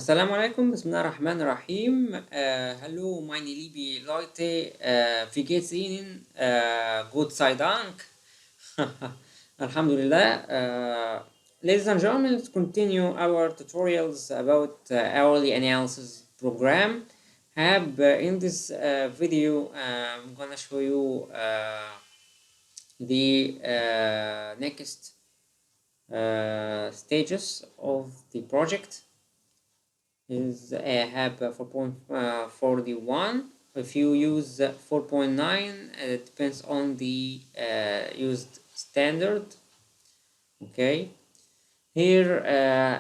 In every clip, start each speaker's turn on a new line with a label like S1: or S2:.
S1: Assalamu alaikum, Bismillahirrahmanirrahim. Hallo meine liebe Leute, wie geht's Ihnen? Gott sei Dank. Alhamdulillah. Ladies and gentlemen, let's continue our tutorials about hourly analysis program. HAP. In this video, I'm gonna show you the next stages of the project. Is HAP 4.41. If you use 4.9, it depends on the used standard. Okay, here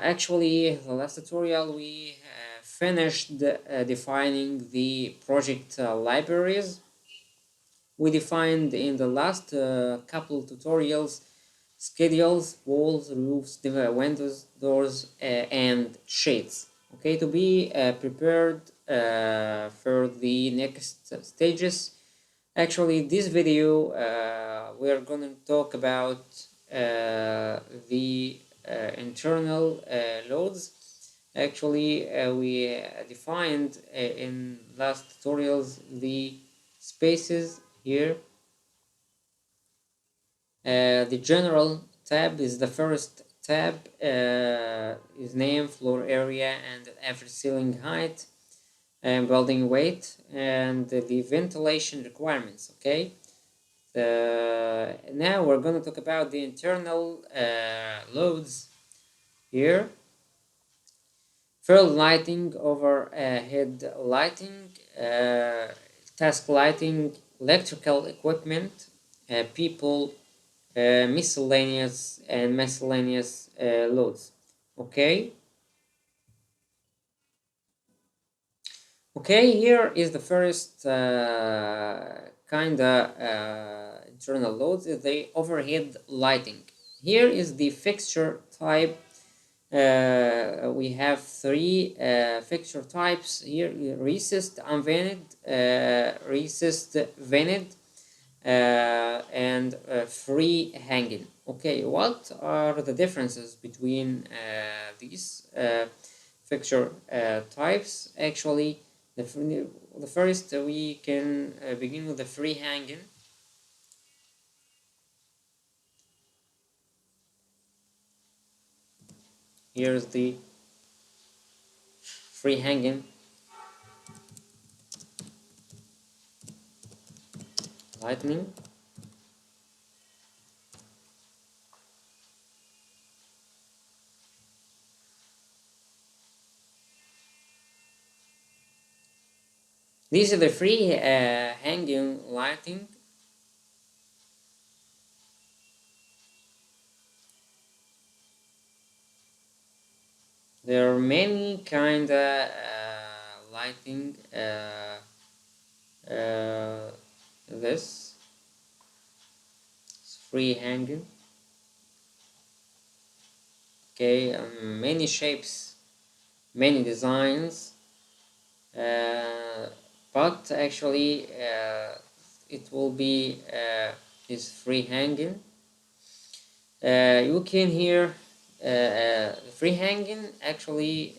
S1: actually the last tutorial we finished defining the project libraries. We defined in the last couple tutorials schedules, walls, roofs, windows, doors, and shades. Okay, to be prepared for the next stages. Actually, this video we are going to talk about the internal loads. Actually, we defined in last tutorials the spaces here. The general tab is the first tab, is name, floor area, and average ceiling height, and building weight, and the ventilation requirements. Okay, now we're going to talk about the internal loads here. Field lighting, overhead lighting, task lighting, electrical equipment, people, miscellaneous and miscellaneous loads. Okay, here is the first internal loads, is the overhead lighting. Here is the fixture type. We have three fixture types here: recessed, unvented, recessed, vented, and free hanging. Okay, what are the differences between these fixture types? Actually, the first we can begin with the free hanging. Here's the free hanging lightning. This is the free hanging lighting. There are many kind of lighting. This is free hanging. Okay, many shapes, many designs, but actually it will be this free hanging. You can hear free hanging actually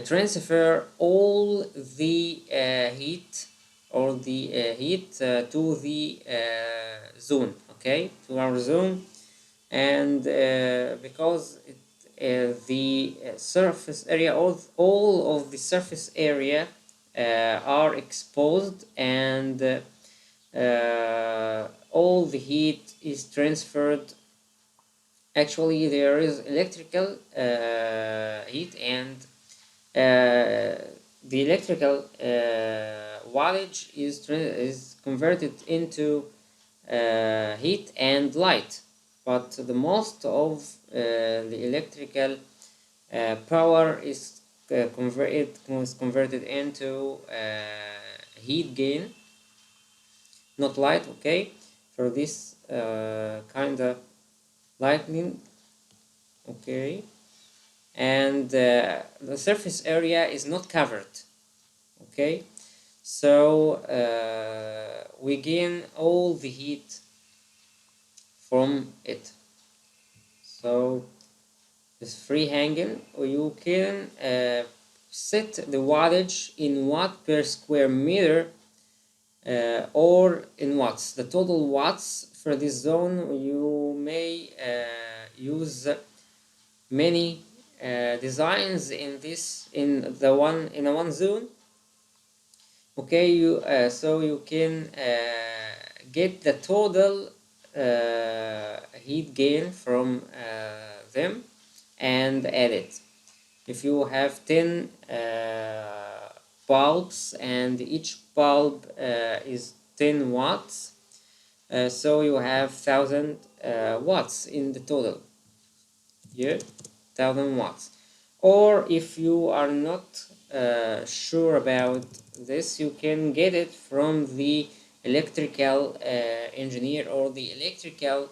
S1: transfer all the heat or the heat to the zone. Okay, to our zone, and because the surface area, all of the surface area are exposed, and all the heat is transferred. Actually, there is electrical heat, and the electrical wattage is converted into heat and light, but the most of the electrical power is converted into heat gain, not light. Okay, for this kind of lightning. Okay, and the surface area is not covered. Okay, so we gain all the heat from it. So is free hanging, or you can set the wattage in watt per square meter or in watts. The total watts for this zone, you may use many designs in one zone. Okay, so you can get the total heat gain from them and add it. If you have 10 bulbs and each bulb is 10 watts, so you have 1000 watts in the total. Yeah, 1000 watts. Or if you are not sure about this, you can get it from the electrical engineer or the electrical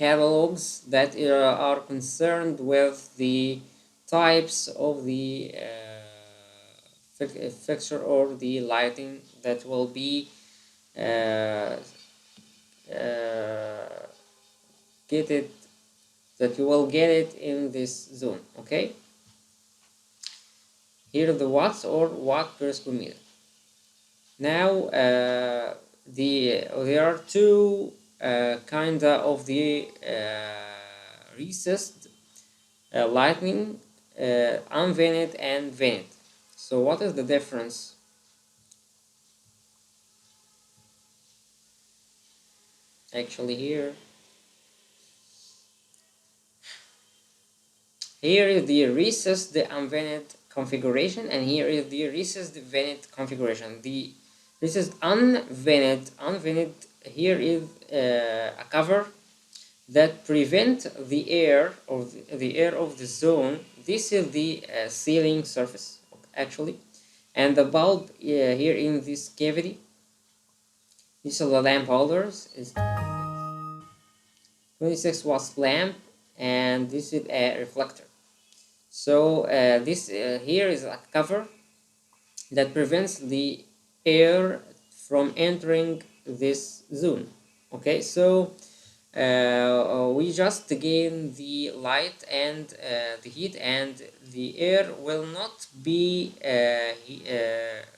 S1: catalogs that are concerned with the types of the fixture or the lighting that will be get it that you will get it in this zone. Okay, here are the watts or watt per square meter. Now there are two kind of the recessed lighting, unvented and vented. So what is the difference? Actually here is the recessed unvented configuration, and here is the recessed vented configuration. The recessed unvented here is a cover that prevent the air of the zone. This is the ceiling surface actually, and the bulb here in this cavity. These are the lamp holders. Is 26 watts lamp, and this is a reflector. So this here is a cover that prevents the air from entering this zone. Okay, so we just gain the light and the heat, and the air will not be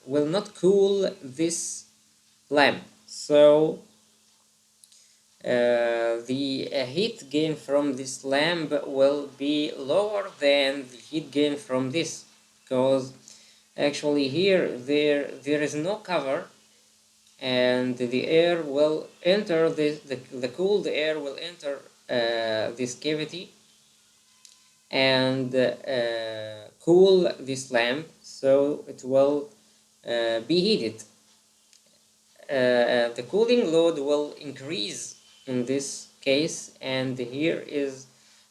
S1: will not cool this lamp. So the heat gain from this lamp will be lower than the heat gain from this, because actually here there is no cover, and the air will enter the cooled air will enter this cavity and cool this lamp, so it will be heated. The cooling load will increase in this case, and here is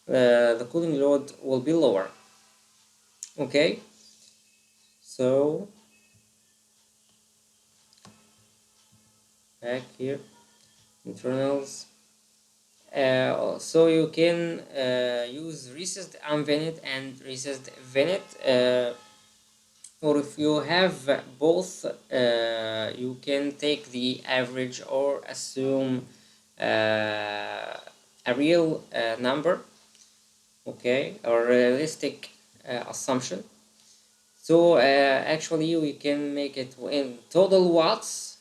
S1: the cooling load will be lower. Okay, so back here, internals. So you can use recessed unvented and recessed vented, or if you have both, you can take the average or assume a real number, okay, or realistic assumption. So actually we can make it in total watts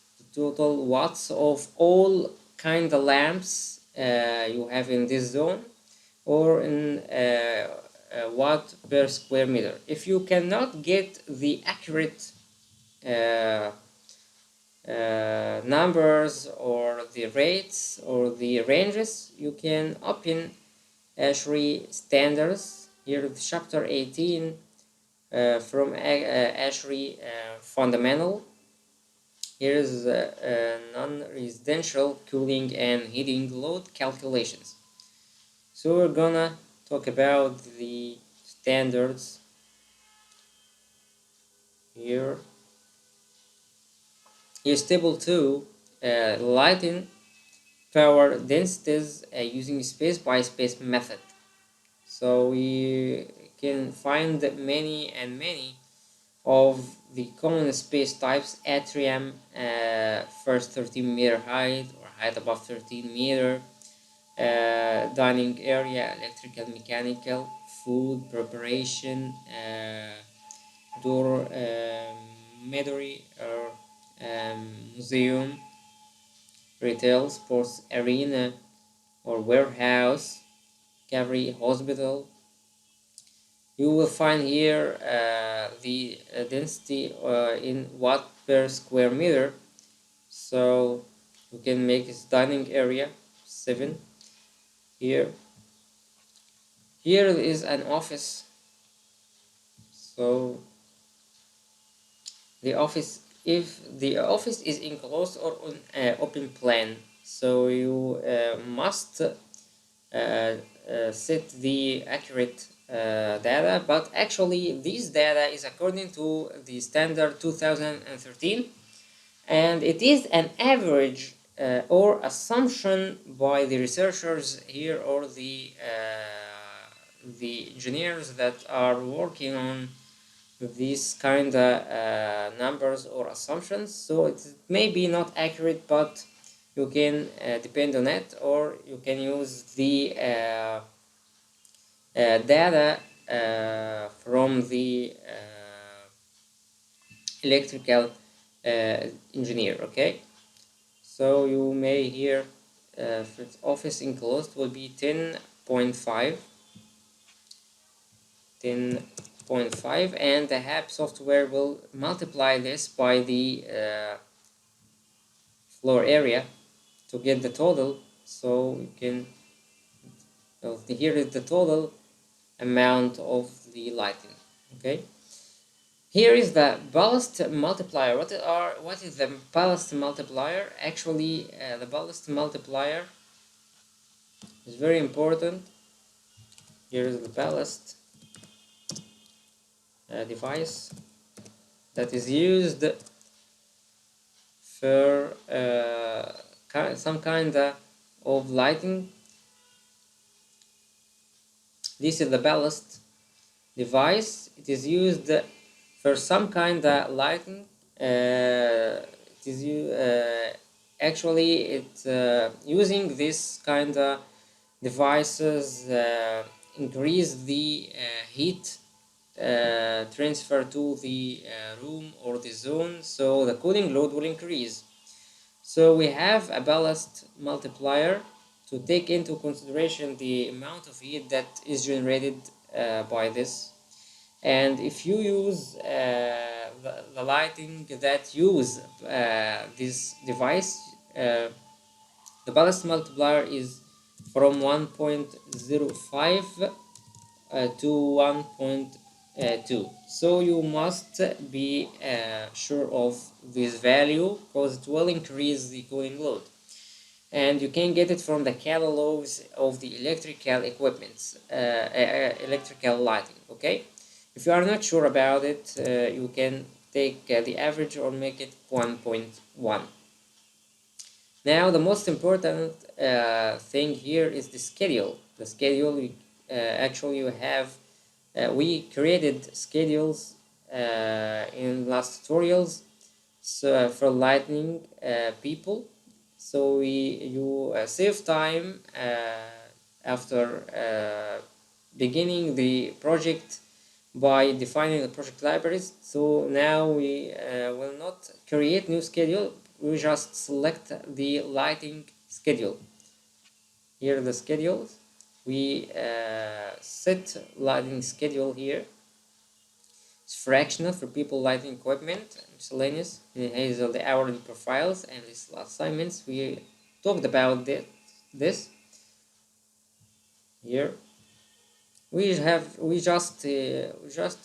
S1: of all kind of lamps you have in this zone, or in watt per square meter. If you cannot get the accurate numbers or the rates or the ranges, you can open ASHRAE standards. Here is chapter 18 from ASHRAE Fundamental. Here is non-residential cooling and heating load calculations. So we're gonna talk about the standards here. Here's table 2, lighting power densities using space by space method. So we can find many of the common space types: atrium, first 13 meter height or height above 13 meter, dining area, electrical, mechanical, food preparation, door, meadery or museum, retail, sports arena or warehouse, cavalry, hospital. You will find here the density in watt per square meter. So we can make this dining area 7 here. Here is an office. So the office, if the office is enclosed or on open plan, so you must set the accurate data, but actually this data is according to the standard 2013, and it is an average or assumption by the researchers here or the engineers that are working on these kind of numbers or assumptions. So it may be not accurate, but you can depend on it, or you can use the data from the electrical engineer. Okay, so you may here for office enclosed will be 10.5, and the HAP software will multiply this by the floor area to get the total. So you can, here is the total amount of the lighting. Okay, here is the ballast multiplier. What is the ballast multiplier? Actually the ballast multiplier is very important. Here is the ballast device that is used for some kind of lighting. This is the ballast device. It is used for some kind of lighting. It is actually using this kind of devices increase the heat transfer to the room or the zone, so the cooling load will increase. So we have a ballast multiplier to take into consideration the amount of heat that is generated by this. And if you use the lighting that use this device, the ballast multiplier is from 1.05 to 1.2. So you must be sure of this value, because it will increase the cooling load. And you can get it from the catalogs of the electrical equipments, electrical lighting. Okay, if you are not sure about it, you can take the average or make it 1.1. Now the most important thing here is the schedule. The schedule, actually you have, we created schedules in last tutorials, so for lightning people. So you save time after beginning the project by defining the project libraries. So now we will not create new schedule, we just select the lighting schedule. Here are the schedules. We set lighting schedule here. It's fractional for people, lighting equipment, miscellaneous. Here is all the hourly profiles and these assignments. We talked about this here. We just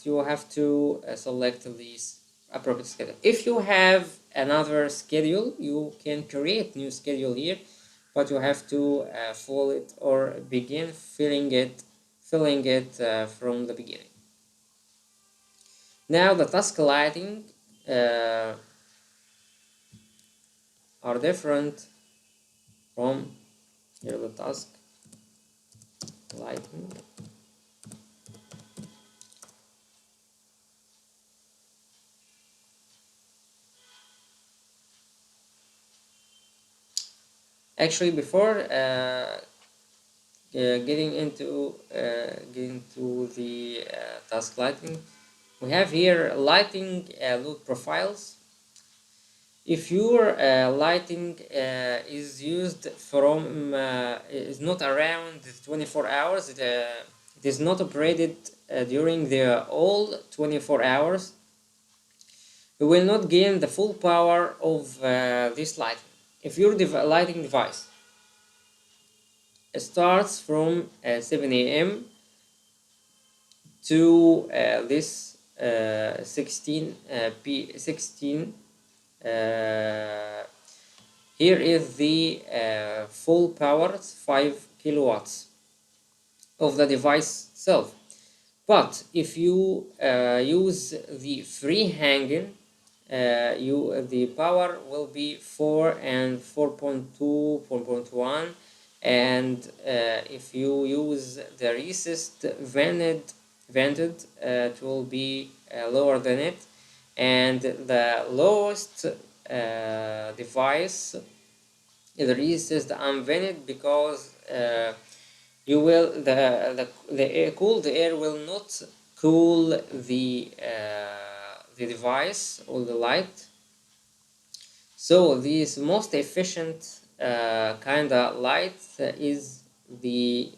S1: you have to select these appropriate schedule. If you have another schedule, you can create new schedule here, but you have to follow it or begin filling it from the beginning. Now the task lighting are different from here. The task lighting. Actually, before getting into the task lighting, we have here lighting load profiles. If your lighting is used from is not around 24 hours, it is not operated during the all 24 hours, you will not gain the full power of this lighting. If your lighting device starts from 7 a.m. to this 16 here is the full power, 5 kilowatts of the device itself. But if you use the free hanging, the power will be 4 and 4.2, 4.1, and if you use the recessed vented, it will be lower than it, and the lowest device is recessed unvented, because you will cooled air will not cool the device or the light. So this most efficient kind of light is the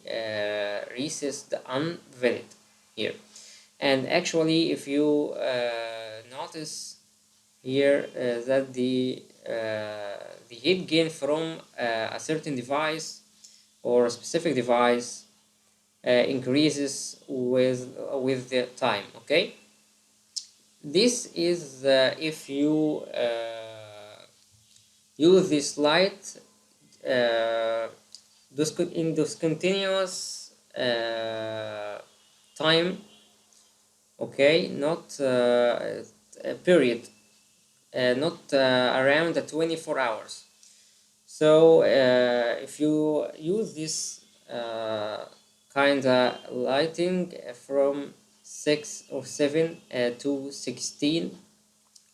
S1: recessed unvented here. And actually, if you notice here that the heat gain from a certain device or a specific device increases with the time. Okay, this is if you use this light in this continuous time. Okay, not a period, not around the 24 hours. So if you use this kind of lighting from 6 or 7 to 16,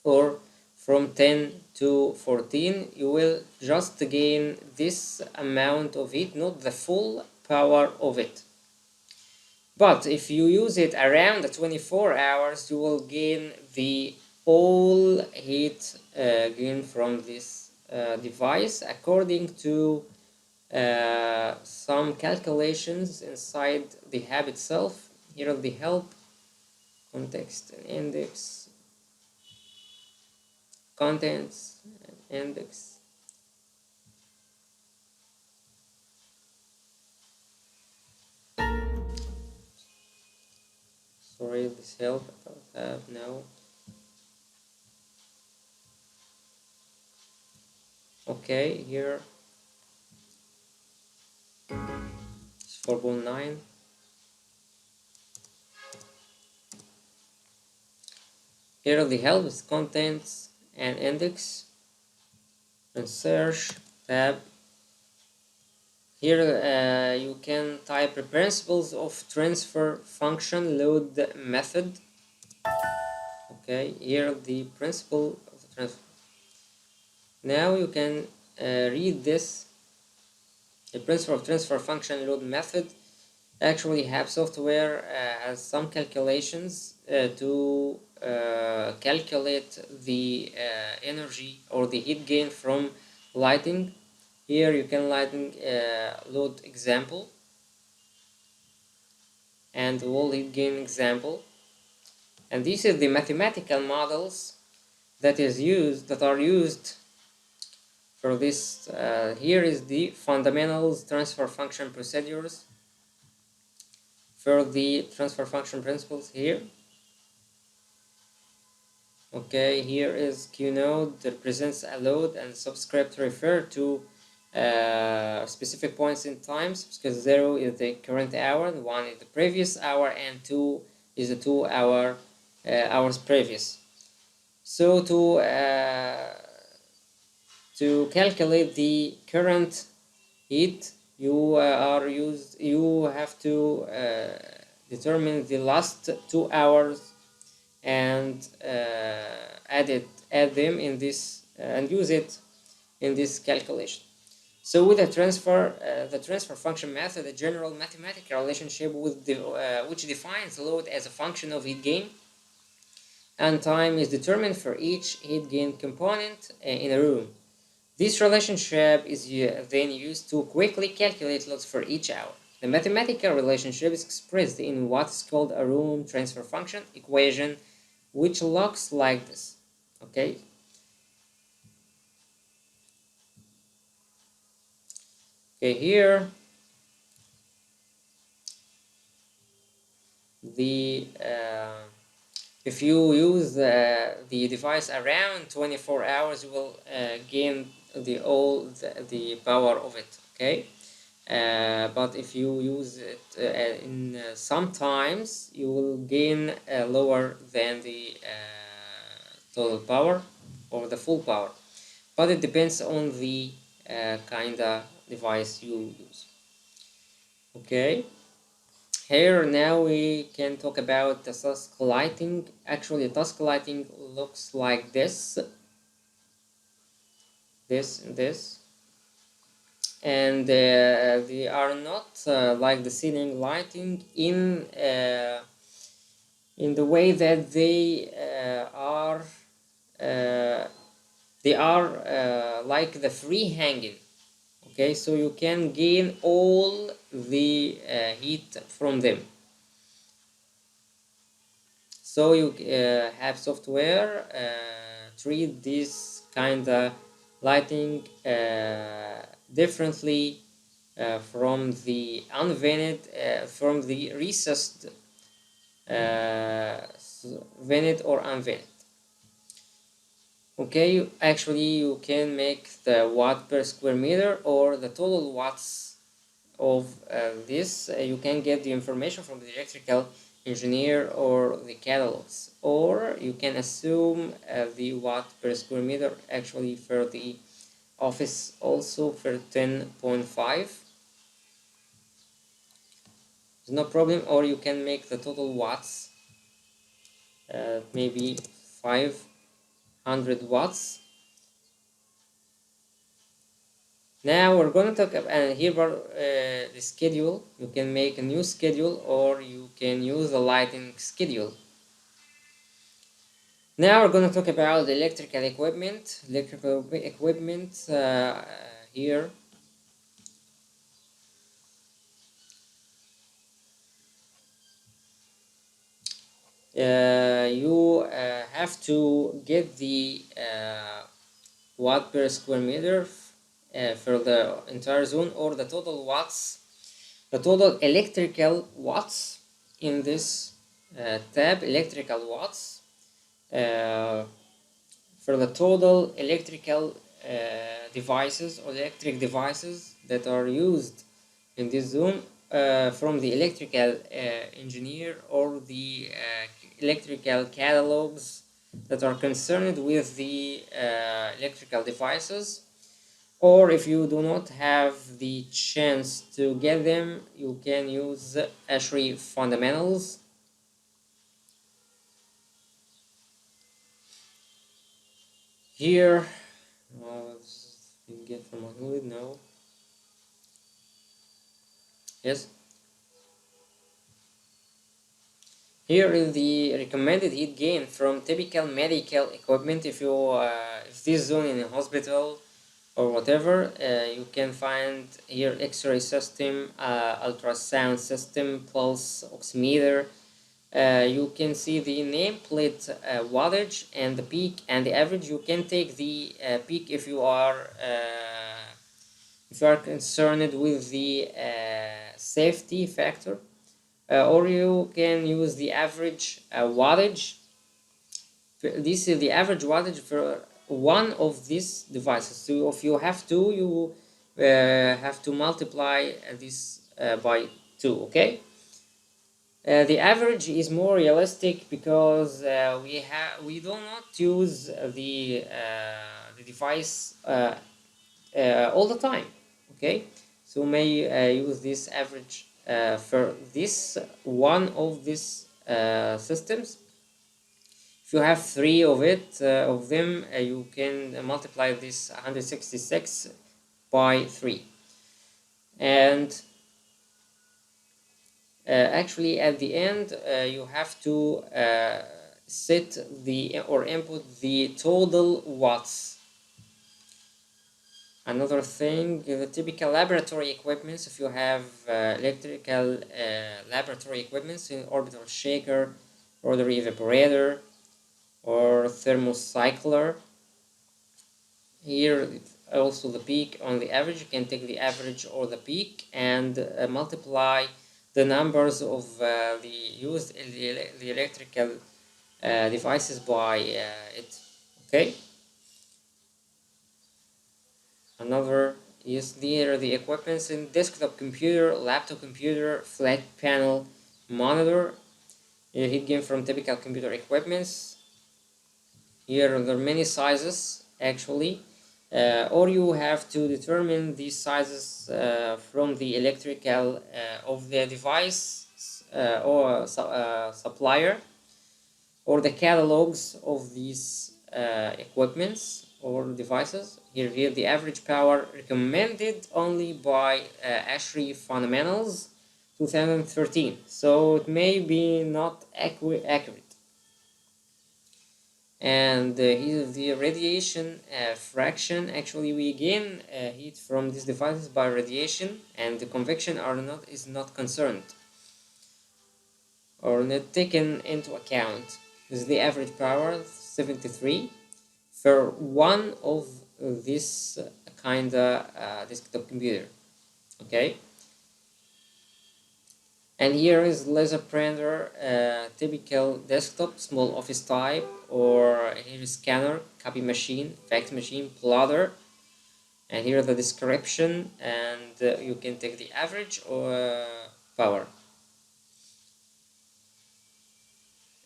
S1: or from 10 to 14, you will just gain this amount of heat, not the full power of it. But if you use it around the 24 hours, you will gain the all heat gain from this device, according to some calculations inside the HAP itself. Here are the help, context and index, contents and index. Sorry, this help I don't have now. Okay, here it's 4.9. Here are the help with contents and index, and search tab. Here you can type the principles of transfer function load method. Okay, here the principle of the transfer. Now you can read this. The principle of transfer function load method. Actually, HAP software has some calculations to calculate the energy or the heat gain from lighting. Here you can lighting load example and wall heat gain example, and these are the mathematical models that are used for this. Here is the fundamentals transfer function procedures for the transfer function principles here. Okay, here is Q node that represents a load, and subscript refer to specific points in times, because 0 is the current hour, 1 is the previous hour, and 2 is the 2 hours previous. So to calculate the current heat, you have to determine the last 2 hours and add them in this and use it in this calculation. So with the transfer function method, a general mathematical relationship with which defines load as a function of heat gain and time is determined for each heat gain component in a room. This relationship is then used to quickly calculate loads for each hour. The mathematical relationship is expressed in what is called a room transfer function equation, which looks like this. Okay. Okay, here the if you use the device around 24 hours, you will gain the power of it. Okay. But if you use it in sometimes, you will gain lower than the total power or the full power, but it depends on the kind of device you use. Okay, here now we can talk about the task lighting. Actually, task lighting looks like this, this, and they are not like the ceiling lighting in the way that uh, they are like the free hanging. Okay, so you can gain all the heat from them. So you have software treat this kind of lighting differently from the unvented, from the recessed vented or unvented. Okay, actually you can make the watt per square meter or the total watts of this. You can get the information from the electrical engineer or the catalogs, or you can assume the watt per square meter actually for the office also for 10.5. No problem, or you can make the total watts maybe 500 watts. Now we're going to talk about here about the schedule. You can make a new schedule or you can use the lighting schedule. Now we're going to talk about the electrical equipment. Electrical equipment here. You have to get the watt per square meter for the entire zone, or the total watts, the total electrical watts in this tab, electrical watts, for the total electrical devices or electric devices that are used in this zone from the electrical engineer or the electrical catalogs that are concerned with the electrical devices. Or if you do not have the chance to get them, you can use ASHRAE Fundamentals. Here, get from hood, no. Yes. Here is the recommended heat gain from typical medical equipment. If this zone in a hospital or whatever, you can find here X-ray system, ultrasound system, pulse oximeter. You can see the nameplate wattage and the peak and the average. You can take the peak if you are concerned with the safety factor. Or you can use the average wattage. This is the average wattage for one of these devices. So if you have two, you have to multiply this by 2. Okay. The average is more realistic because we do not use the device all the time. Okay, so may use this average for this one of these systems. If you have 3 of them, you can multiply this 166.5 by 3. And actually at the end you have to set the or input the total watts. Another thing, the typical laboratory equipments, if you have electrical laboratory equipments, in orbital shaker, rotary evaporator, or thermocycler. Here also the peak on the average, you can take the average or the peak and multiply the numbers of the used the electrical devices by it. Okay. Another is the equipments in desktop computer, laptop computer, flat panel, monitor. Heat gain from typical computer equipments. Here there are many sizes actually, or you have to determine these sizes from the electrical of the device or supplier, or the catalogs of these equipments or devices. Here the average power recommended only by ASHRAE Fundamentals 2013, so it may be not accurate. And here the radiation fraction, actually we gain heat from these devices by radiation, and the convection is not concerned or not taken into account. This is the average power 73 for one of this kind of desktop computer. Okay. And here is laser printer, typical desktop, small office type, or here is scanner, copy machine, fax machine, plotter. And here the description, and you can take the average or power.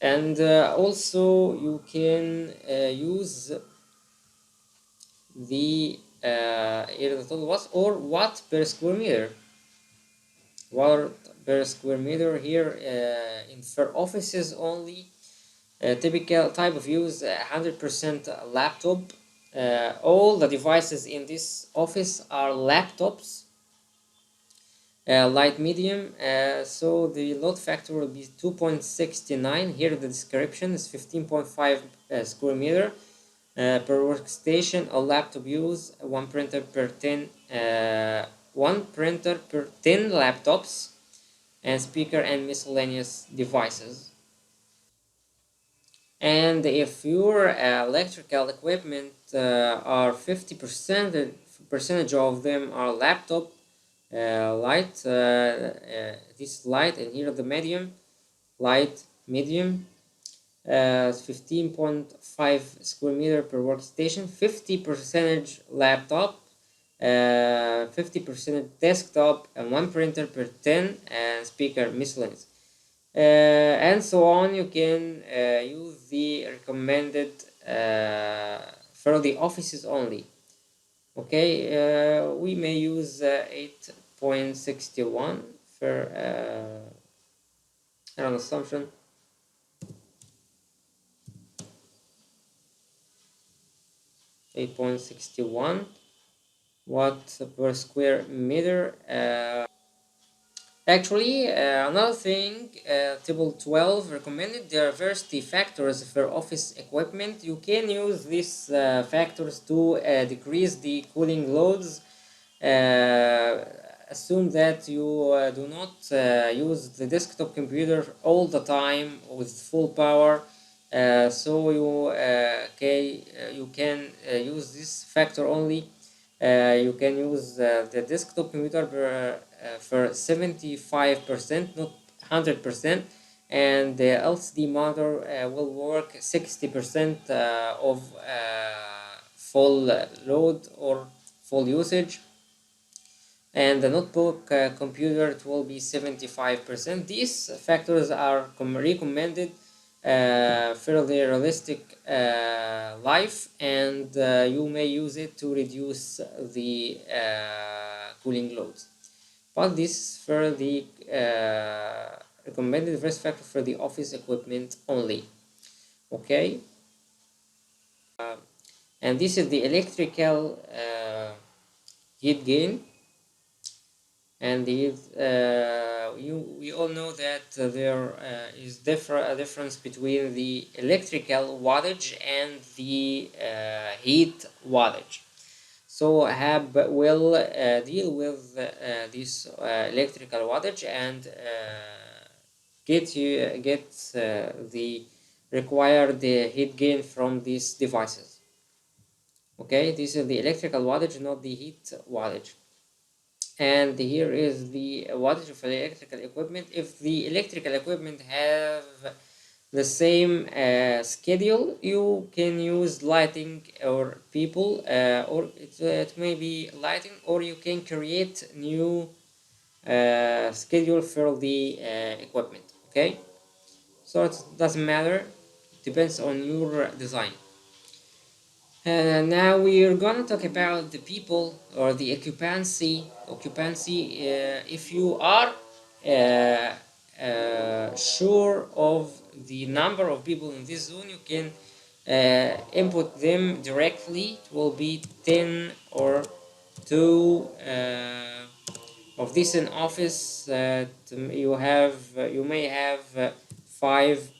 S1: And also you can use the here the total watts or watt per square meter. Watt per square meter here for offices only. Typical type of use 100% laptop. All the devices in this office are laptops. Light medium, so the load factor will be 2.69. Here the description is 15.5 square meter per workstation. A laptop use one printer per 10 laptops, and speaker and miscellaneous devices. And if your electrical equipment are 50% percentage of them are laptop light, this light, and here the medium light medium, 15.5 square meter per workstation, 50% laptop, 50% desktop, and one printer per 10, and speaker miscellaneous. And so on. You can use the recommended for the offices only. Okay, we may use 8.61 for an assumption. 8.61 watt per square meter. Actually, another thing, table 12 recommended diversity factors for office equipment. You can use these factors to decrease the cooling loads. Assume that you do not use the desktop computer all the time with full power. So you can use this factor only. You can use the desktop computer for 75%, not 100%, and the LCD monitor will work 60% of full load or full usage, and the notebook computer it will be 75%. These factors are recommended fairly realistic life, and you may use it to reduce the cooling loads. But this for the recommended risk factor for the office equipment only. Okay, and this is the electrical heat gain. And we all know that there is a difference between the electrical wattage and the heat wattage. So HAP will deal with this electrical wattage and get the required heat gain from these devices. Okay, this is the electrical wattage, not the heat wattage. And here is the wattage of electrical equipment. If the electrical equipment have the same schedule, you can use lighting or people, or it may be lighting, or you can create new schedule for the equipment. Okay, so it doesn't matter, depends on your design. Now we are gonna talk about the people or the occupancy. If you are sure of the number of people in this zone, you can input them directly. It will be 10 or 2 of this in office that you may have 5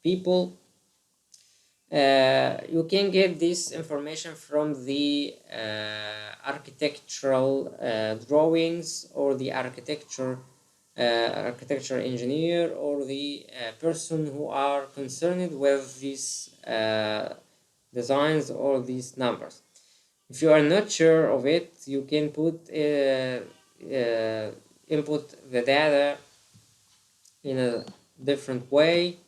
S1: people. You can get this information from the architectural drawings, or the architecture engineer, or the person who are concerned with these designs or these numbers. If you are not sure of it, you can input the data in a different way.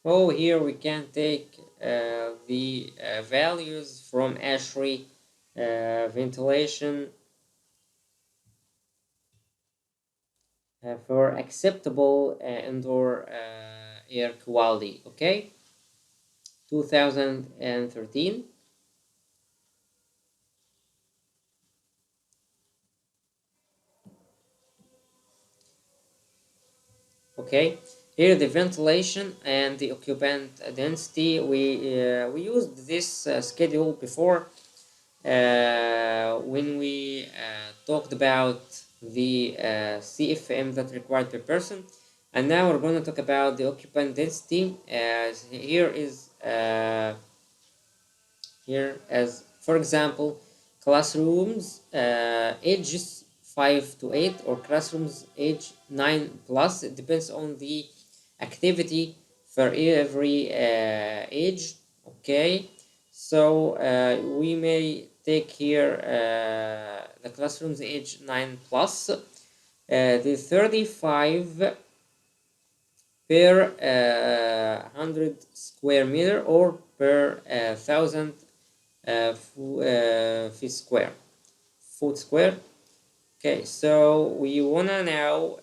S1: Oh, here we can take the values from ASHRAE ventilation for acceptable indoor air quality. Okay, 2013. Okay, here the ventilation and the occupant density. We used this schedule before when we talked about the CFM that required per person, and now we're going to talk about the occupant density. Here is here as for example, classrooms ages 5 to 8, or classrooms age 9 plus. It depends on the activity for every age. Okay, so we may take here the classrooms age 9 plus, the 35 per 100 square meter, or per 1000 feet square, foot square. Okay, so we wanna now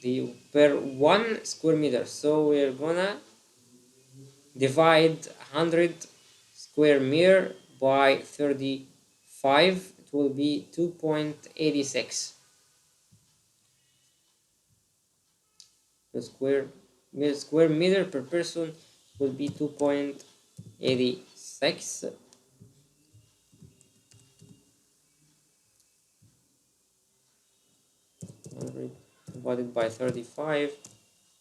S1: the per 1 square meter, so we're gonna divide 100 square meter by 35. It will be 2.86 square meter per person. Will be 2.86. 100 divided by 35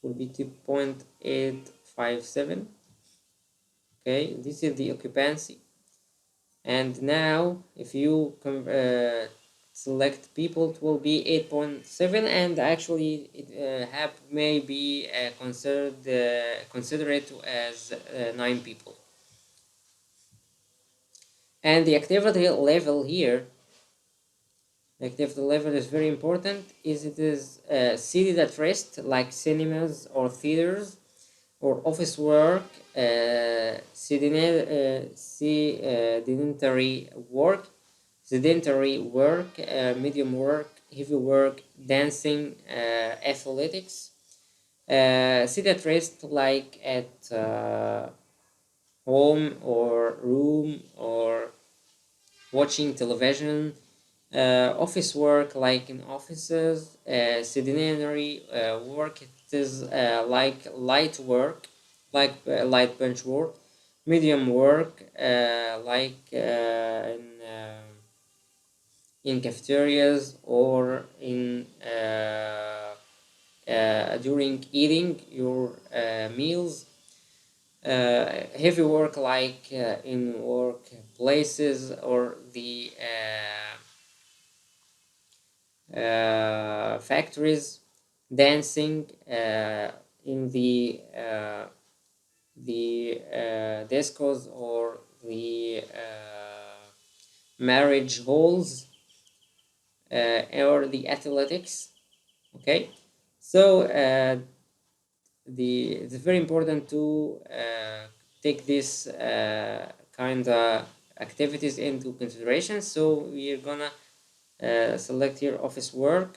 S1: will be 2.857. Okay, this is the occupancy. And now if you select people, it will be 8.7, and actually it may be considered as 9 people. And the activity level here, the activity level is very important. It is seated at rest, like cinemas or theaters, or office work, sedentary work, medium work, heavy work, dancing, athletics. Sit at rest, like at home or room or watching television. Office work, like in offices. Sedentary work, it is like light work, like light bench work. Medium work, like in cafeterias or in during eating your meals. Heavy work, like in work places or the factories. Dancing in the discos or the marriage halls, or the athletics. Okay, so it's very important to take this kind of activities into consideration. So we're gonna select here office work,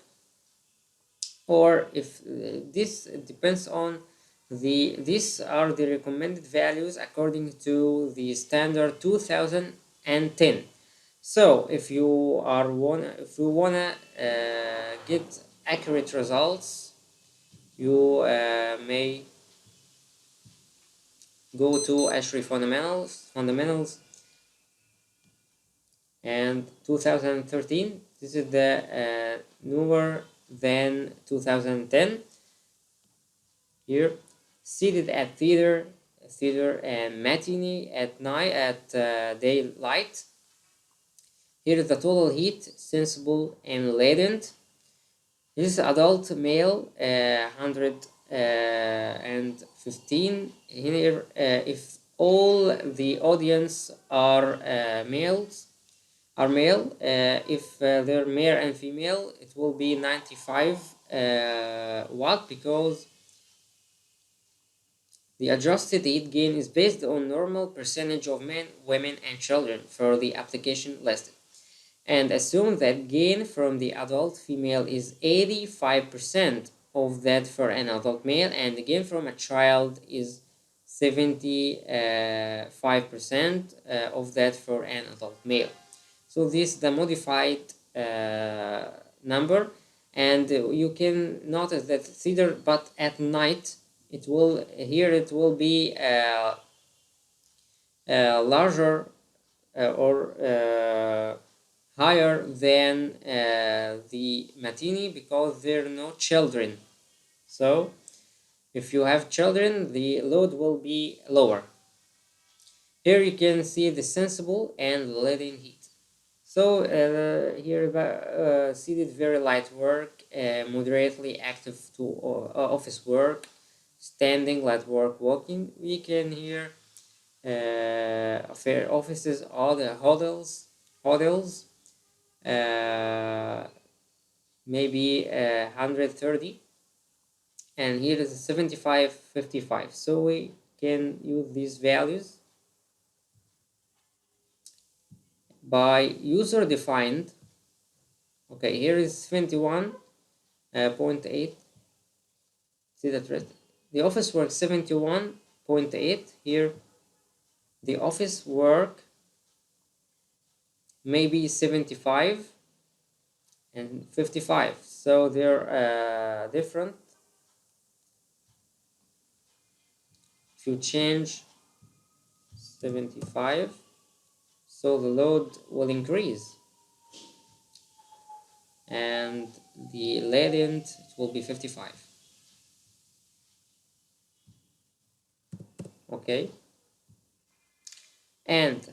S1: or if this depends on these are the recommended values according to the standard 2010. So if you wanna get accurate results, you may go to ASHRAE fundamentals and 2013. This is the newer than 2010. Here, seated at theater and matinee at night, at daylight. Here is the total heat, sensible and latent. This is adult male, 115. Here, if all the audience are male. If they're male and female, it will be 95 watt, because the adjusted heat gain is based on normal percentage of men, women, and children for the application listed, and assume that gain from the adult female is 85% of that for an adult male, and the gain from a child is 75% of that for an adult male. So this is the modified number, and you can notice that theater, but at night it will be larger or higher than the matinee, because there are no children. So if you have children, the load will be lower. Here you can see the sensible and latent heat. So here seated very light work, moderately active to office work, standing light work, walking. We can here fair offices, all the hotels, maybe 130, and here is 75, 55. So we can use these values by user defined. Okay, here is 21.8. See that right? The office work 71.8. Here the office work maybe 75 and 55. So they're different. If you change 75, so the load will increase, and the latent will be 55. Okay, and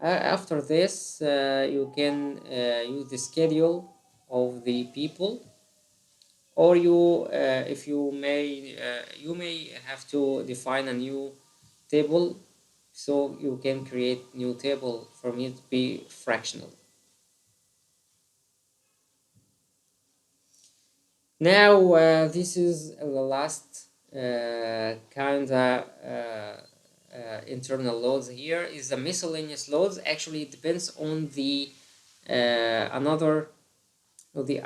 S1: after this you can use the schedule of the people, or you if you may you may have to define a new table, so you can create new table from it to be fractional. Now this is the last kind of internal loads. Here is the miscellaneous loads. Actually, it depends on the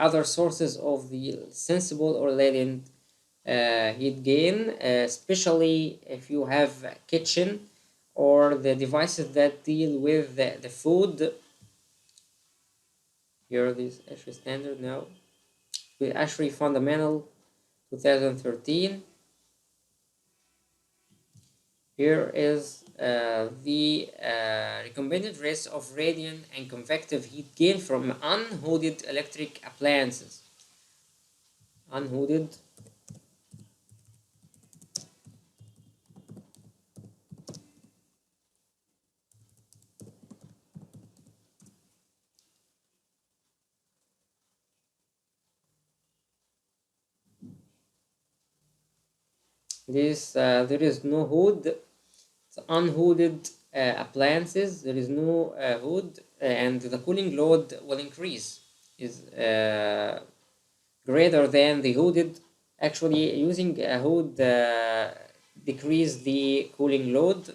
S1: other sources of the sensible or latent heat gain, especially if you have a kitchen or the devices that deal with the food. Here this ASHRAE standard now with ASHRAE Fundamental 2013. Here is the recommended rates of radiant and convective heat gain from unhooded electric appliances. Unhooded. There is no hood. It's unhooded appliances. There is no hood, and the cooling load will increase. Is greater than the hooded. Actually, using a hood decrease the cooling load.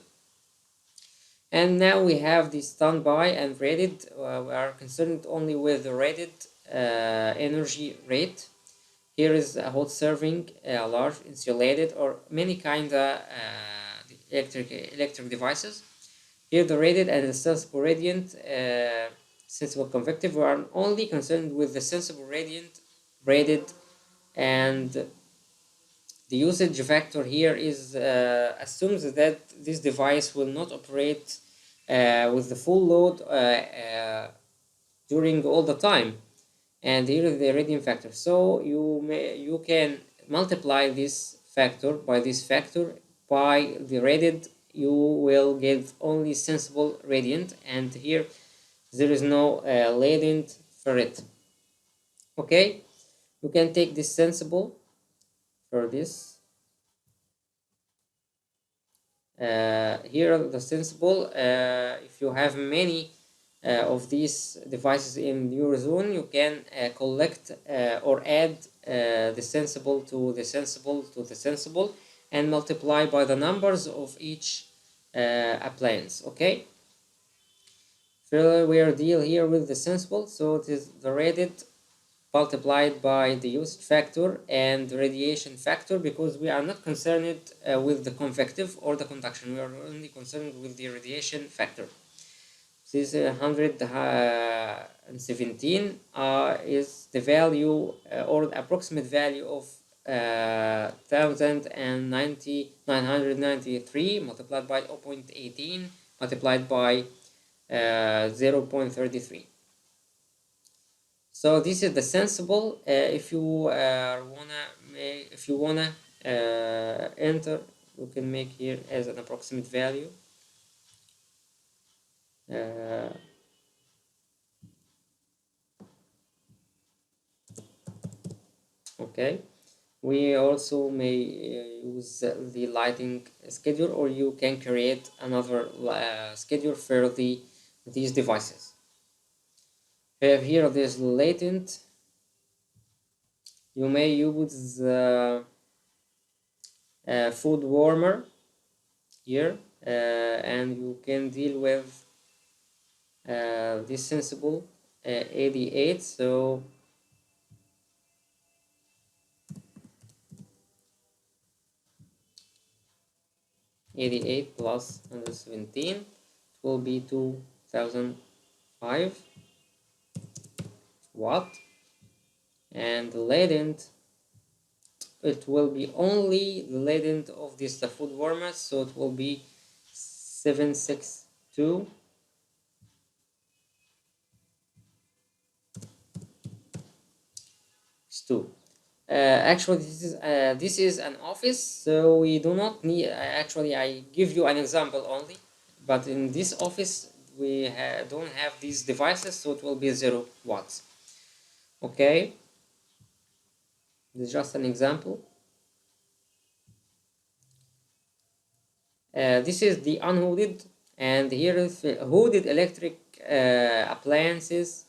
S1: And now we have the standby and rated. We are concerned only with the rated energy rate. Here is a hot serving, large insulated or many kind of electric devices. Here the rated and the sensible radiant, sensible convective. We are only concerned with the sensible radiant, rated, and the usage factor here is assumes that this device will not operate with the full load during all the time, and here is the radiant factor. So you can multiply this factor by this factor by the rated. You will get only sensible radiant, and here there is no latent for it. Okay, you can take this sensible for this. Here the sensible, if you have many of these devices in your zone, you can collect or add the sensible to the sensible to the sensible and multiply by the numbers of each appliance. Okay, further we are deal here with the sensible, so it is the rated multiplied by the usage factor and the radiation factor, because we are not concerned with the convective or the conduction. We are only concerned with the radiation factor. This 117 is the value or the approximate value of 993 multiplied by 0.18 multiplied by 0.33. So this is the sensible. If you wanna enter, you can make here as an approximate value. Okay, we also may use the lighting schedule, or you can create another schedule for these devices. Here this latent. You may use food warmer here, and you can deal with this sensible 88. So +117 it will be 2005 watt, and the latent, it will be only the latent of this food warmer, so it will be 762. Actually, this is an office, so we do not need. Actually, I give you an example only, but in this office we don't have these devices, so it will be 0 watts. Okay, this is just an example. This is the unhooded, and here is hooded electric appliances.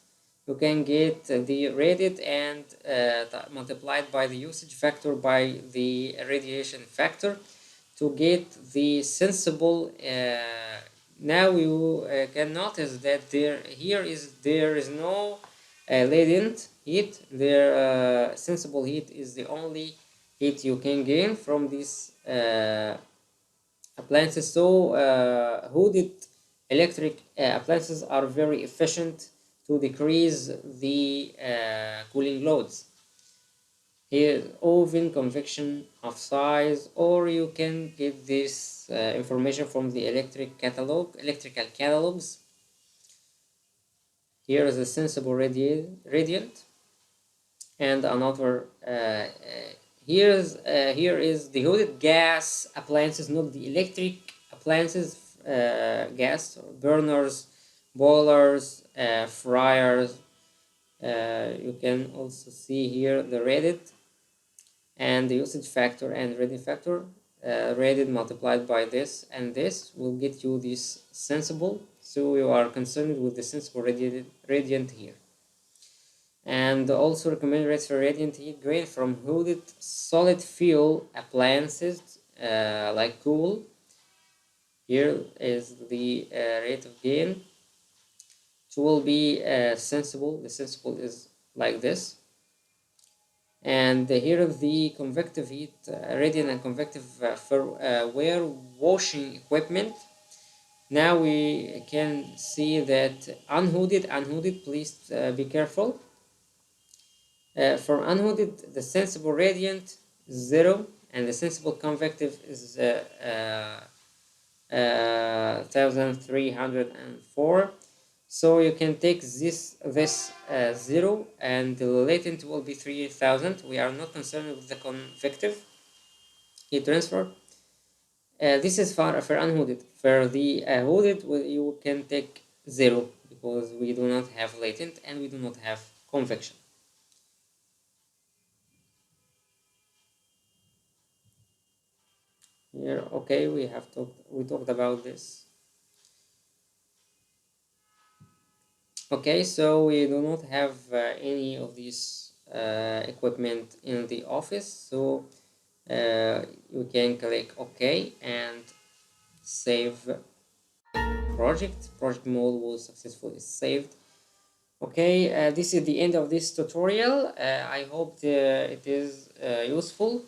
S1: You can get the rated and multiplied by the usage factor by the radiation factor to get the sensible. Now you can notice that there is no latent heat. Their sensible heat is the only heat you can gain from this appliances. So hooded electric appliances are very efficient to decrease the cooling loads. Here, oven convection of size, or you can get this information from the electrical catalogs. Here is a sensible radiant, and another here is the hooded gas appliances, not the electric appliances. Gas burners, boilers, fryers. You can also see here the rated and the usage factor and rating factor. Rated multiplied by this and this will get you this sensible. So you are concerned with the sensible radiant here. And also recommended rates for radiant heat gain from hooded solid fuel appliances like cool. Here is the rate of gain. It will be sensible. The sensible is like this. And here is the convective heat, radiant and convective for ware washing equipment. Now we can see that unhooded, please be careful. For unhooded, the sensible radiant is 0 and the sensible convective is 1304. So you can take this 0 and the latent will be 3000. We are not concerned with the convective heat transfer. This is for unhooded. For the hooded, you can take 0 because we do not have latent and we do not have convection. Here, okay, we talked about this. Okay, so we do not have any of these equipment in the office, so you can click OK and save project mode was successfully saved. Okay, this is the end of this tutorial. I hope it is useful,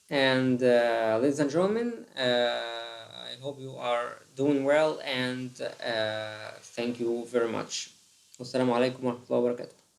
S1: and ladies and gentlemen, I hope you are doing well, and thank you very much. Wassalamu alaikum warahmatullahi wabarakatuh.